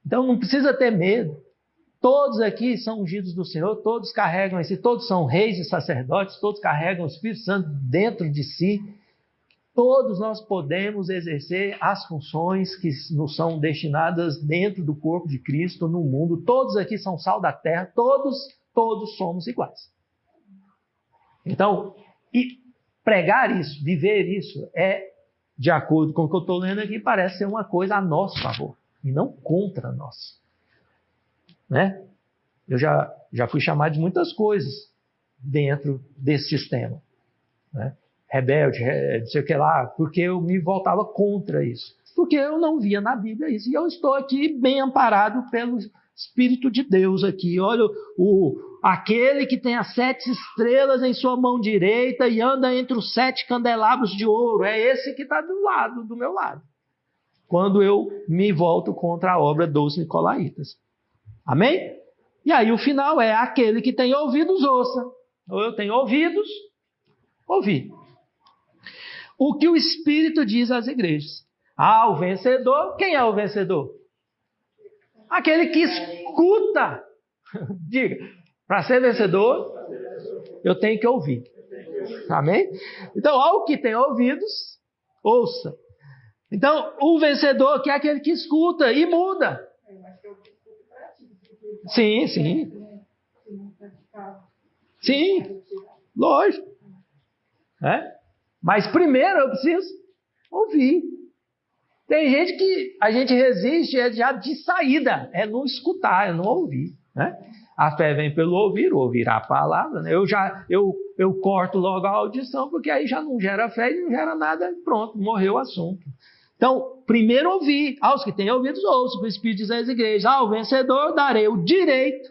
Então não precisa ter medo. Todos aqui são ungidos do Senhor, todos carregam em si, todos são reis e sacerdotes, todos carregam o Espírito Santo dentro de si. Todos nós podemos exercer as funções que nos são destinadas dentro do corpo de Cristo, no mundo. Todos aqui são sal da terra, todos somos iguais. Então, pregar isso, viver isso, é de acordo com o que eu estou lendo aqui, parece ser uma coisa a nosso favor, e não contra nós. Né? Eu já fui chamado de muitas coisas dentro desse sistema. Né? Rebelde, não sei o que lá, porque eu me voltava contra isso. Porque eu não via na Bíblia isso. E eu estou aqui bem amparado pelo Espírito de Deus aqui. Olha, aquele que tem as 7 estrelas em sua mão direita e anda entre os 7 candelabros de ouro. É esse que está do meu lado. quando eu me volto contra a obra dos nicolaítas. Amém? E aí o final é: aquele que tem ouvidos, ouça. Ou eu tenho ouvidos, ouvi. O que o Espírito diz às igrejas. O vencedor. Quem é o vencedor? Aquele que escuta. Diga, para ser vencedor, eu tenho que ouvir. Amém? Então, ao que tem ouvidos, ouça. Então, o vencedor que é aquele que escuta e muda. Sim, sim. Sim, lógico. Mas primeiro eu preciso ouvir. Tem gente que a gente resiste já de saída, é não escutar, é não ouvir. A fé vem pelo ouvir a palavra. Eu corto logo a audição, porque aí já não gera fé e não gera nada, pronto, morreu o assunto. Então, primeiro ouvir. Aos que têm ouvidos, ouçam o que o Espírito diz às igrejas. Ao vencedor darei o direito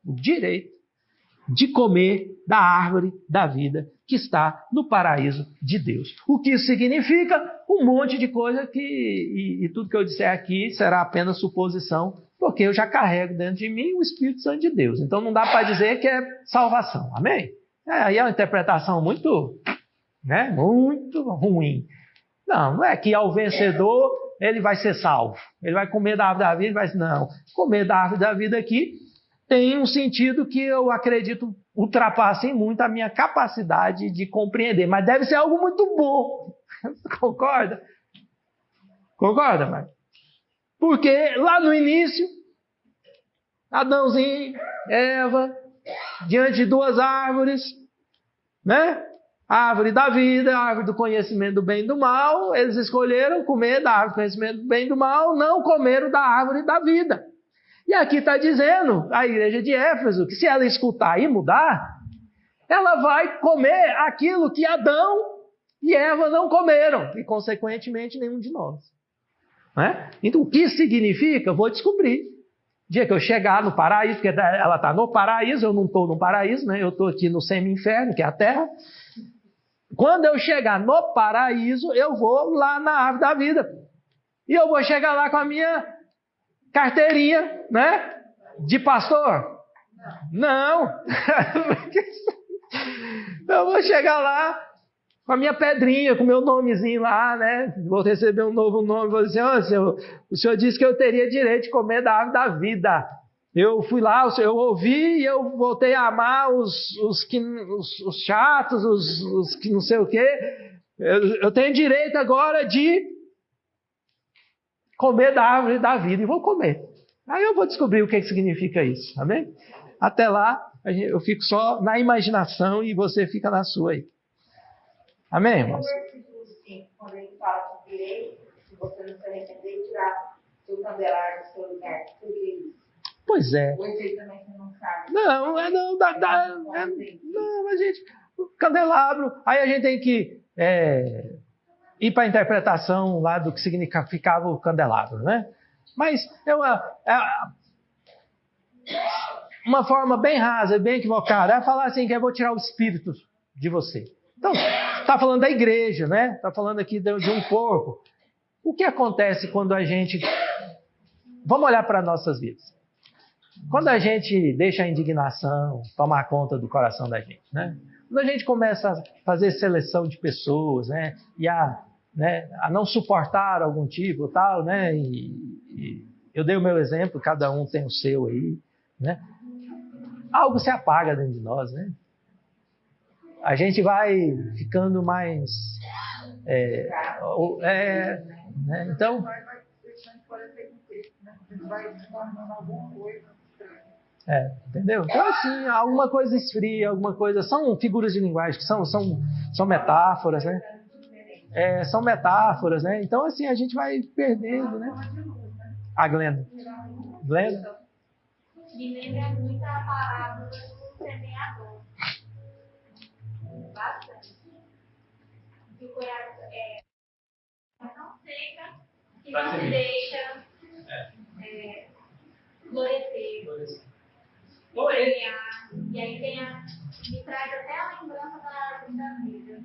de comer da árvore da vida que está no paraíso de Deus. O que isso significa? Um monte de coisa e tudo que eu disser aqui será apenas suposição, porque eu já carrego dentro de mim o Espírito Santo de Deus. Então não dá para dizer que é salvação. Amém? Aí é uma interpretação muito ruim. Não é que ao vencedor ele vai ser salvo. Ele vai comer da árvore da vida, não. Comer da árvore da vida aqui tem um sentido que eu acredito ultrapasse muito a minha capacidade de compreender. Mas deve ser algo muito bom. Concorda? Concorda, Marcos? Porque lá no início, Adãozinho, Eva, diante de duas árvores, a árvore da vida, a árvore do conhecimento do bem e do mal, eles escolheram comer da árvore do conhecimento do bem e do mal, não comeram da árvore da vida. E aqui está dizendo a igreja de Éfeso que se ela escutar e mudar, ela vai comer aquilo que Adão e Eva não comeram, e consequentemente nenhum de nós. Então o que significa? Eu vou descobrir. Dia que eu chegar no paraíso, porque ela está no paraíso, eu não estou no paraíso, eu estou aqui no semi-inferno, que é a terra. Quando eu chegar no paraíso, eu vou lá na árvore da vida. E eu vou chegar lá com a minha carteirinha, de pastor? Não. Eu vou chegar lá com a minha pedrinha, com o meu nomezinho lá, Vou receber um novo nome. Vou dizer: o senhor disse que eu teria direito de comer da árvore da vida. Eu fui lá, eu ouvi e eu voltei a amar os chatos, os que não sei o quê. Eu tenho direito agora de comer da árvore da vida, e vou comer. Aí eu vou descobrir o que significa isso, amém? Até lá, eu fico só na imaginação e você fica na sua aí. Amém, irmãos? Quando ele fala com direito, se você não se arrepender, tirar seu candelabro do seu lugar, por que isso? Pois é. Ou esse também você não sabe? Não, a gente, o candelabro, aí a gente tem que ir para a interpretação lá do que significava o candelabro, Mas é uma forma bem rasa, bem equivocada, é falar assim que eu vou tirar o espírito de você. Então, está falando da igreja, Está falando aqui de um corpo. O que acontece quando a gente... Vamos olhar para nossas vidas. Quando a gente deixa a indignação tomar conta do coração da gente, Quando a gente começa a fazer seleção de pessoas, e a não suportar algum tipo, tal, e eu dei o meu exemplo, cada um tem o seu aí, Algo se apaga dentro de nós, A gente vai ficando mais... Então... entendeu? Então, assim, alguma coisa esfria, alguma coisa... São figuras de linguagem, que são metáforas, são metáforas, Então, assim, a gente vai perdendo, A Glenda. Glenda? Me lembra muito a parábola do semeador. Bastante. Que o coração não seca, que não se deixa florescer. E aí me traz até a lembrança da árvore da vida.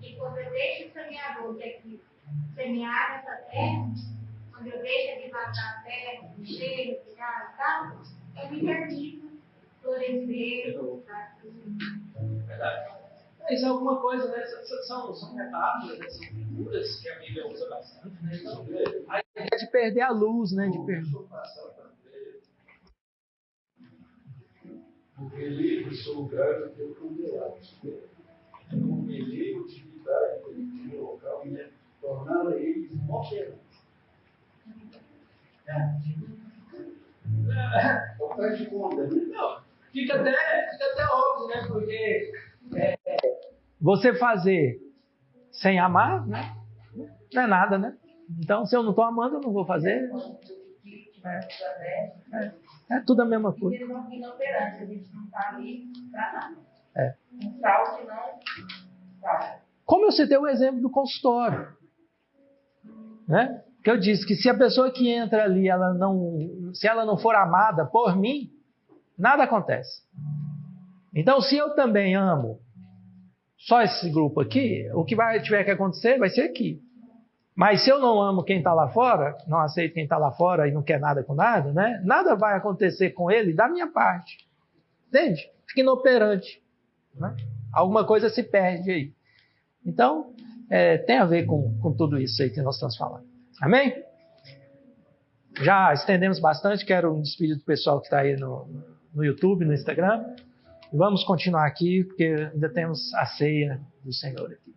Que quando eu deixo o semeador, que é que semear essa terra, quando eu deixo de matar a terra, o cheiro, o cigarro e tal, eu me permito florescer, Verdade. Isso é alguma coisa, né? São metáforas, né? São figuras que a Bíblia usa bastante, né? Então, a ideia de perder a luz, né? De perder. O relevo sobre o lugar que eu congelado. O relevo de utilidade do local, né? Tornando eles inoperantes. Então faz de conta, né? Não, fica até óbvio, né? Porque você fazer sem amar, né? Não é nada, né? Então, se eu não estou amando, eu não vou fazer. É tudo a mesma coisa. inoperante, a gente não está ali para nada. Um sal que não vai. Como eu citei o exemplo do consultório, né? Que eu disse que se a pessoa que entra ali, se ela não for amada por mim, nada acontece. Então, se eu também amo só esse grupo aqui, o que tiver que acontecer vai ser aqui. Mas se eu não amo quem está lá fora, não aceito quem está lá fora e não quer nada com nada, né? Nada vai acontecer com ele da minha parte. Entende? Fica inoperante. Né? Alguma coisa se perde aí. Então, tem a ver com tudo isso aí que nós estamos falando. Amém? Já estendemos bastante, quero me despedir do pessoal que está aí no YouTube, no Instagram. E vamos continuar aqui, porque ainda temos a ceia do Senhor aqui.